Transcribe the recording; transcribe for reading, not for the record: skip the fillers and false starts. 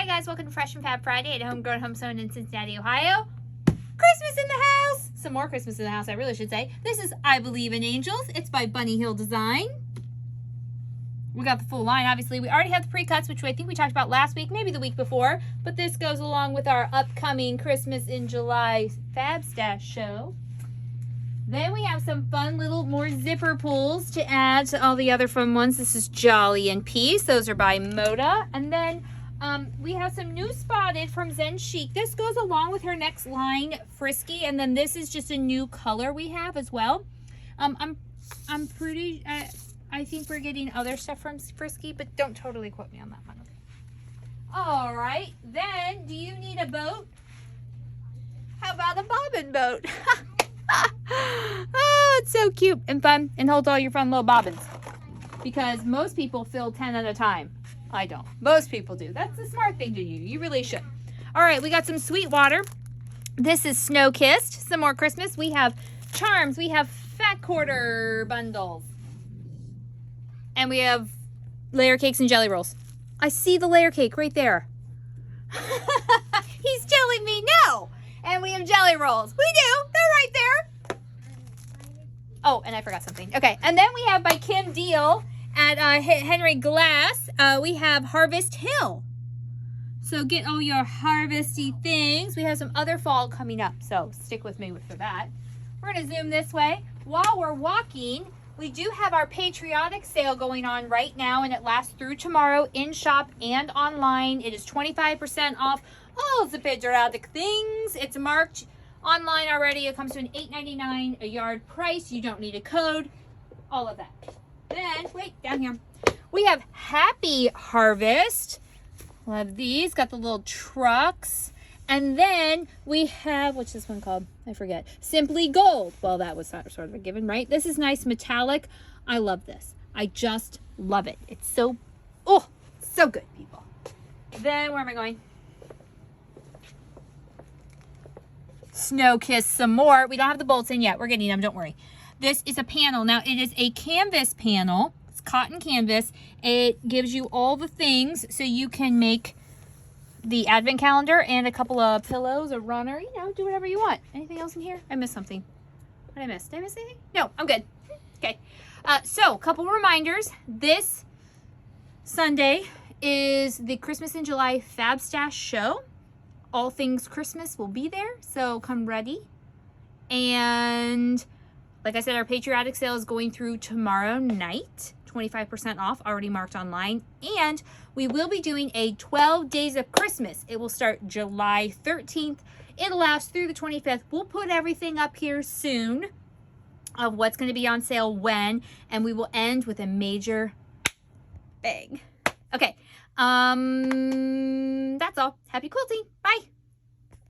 guys, welcome to Fresh and Fab Friday at HomeGrown HomeSewn in Cincinnati, Ohio. Christmas in the house! Some more Christmas in the house, I really should say. This is I Believe in Angels. It's by Bunny Hill Design. We got the full line, obviously. We already have the pre-cuts, which I think we talked about last week, maybe the week before. But this goes along with our upcoming Christmas in July Fab Stash show. Then we have some fun little more zipper pulls to add to all the other fun ones. This is Jolly and Peace. Those are by Moda. And then we have some new spotted from Zen Chic. This goes along with her next line, Frisky. And then this is just a new color we have as well. I'm pretty... I think we're getting other stuff from Frisky, but don't totally quote me on that one. All right, then, do you need a boat? How about a bobbin boat? Oh, it's so cute and fun and holds all your fun little bobbins. Because most people fill 10 at a time. I don't. Most people do. That's the smart thing to do. You really should. All right, we got some Sweetwater. This is Snow Kissed. Some more Christmas. We have charms. We have fat quarter bundles. And we have layer cakes and jelly rolls. I see the layer cake right there. He's telling me no. And we have jelly rolls. We do. They're right there. Oh, and I forgot something. Okay, and then we have by Kim Deal at Henry Glass, we have Harvest Hill. So get all your harvesty things. We have some other fall coming up, so stick with me for that. We're gonna zoom this way. While we're walking, we do have our patriotic sale going on right now, and it lasts through tomorrow in shop and online. It is 25% off all of the patriotic things. It's marked online already. It comes to an $8.99 a yard price. You don't need a code. All of that. Then, wait, down here. We have Happy Harvest. Love these. Got the little trucks. And then we have, what's this one called? I forget. Simply Gold. Well, that was sort of a given, right? This is nice metallic. I love this. I just love it. It's so, oh, so good, people. Then, where am I going? Snow Kiss some more. We don't have the bolts in yet. We're getting them, don't worry. This is a panel. Now, it is a canvas panel. It's cotton canvas. It gives you all the things so you can make the advent calendar and a couple of pillows, a runner, you know, do whatever you want. Anything else in here? I missed something. What did I miss? Did I miss anything? No, I'm good. Okay. So, a couple reminders. This Sunday is the Christmas in July Fab Stash show. All things Christmas will be there, so come ready. And like I said, our patriotic sale is going through tomorrow night. 25% off, already marked online. And we will be doing a 12 days of Christmas. It will start July 13th. It'll last through the 25th. We'll put everything up here soon of what's going to be on sale when, and we will end with a major bang. Okay, that's all. Happy quilting. Bye.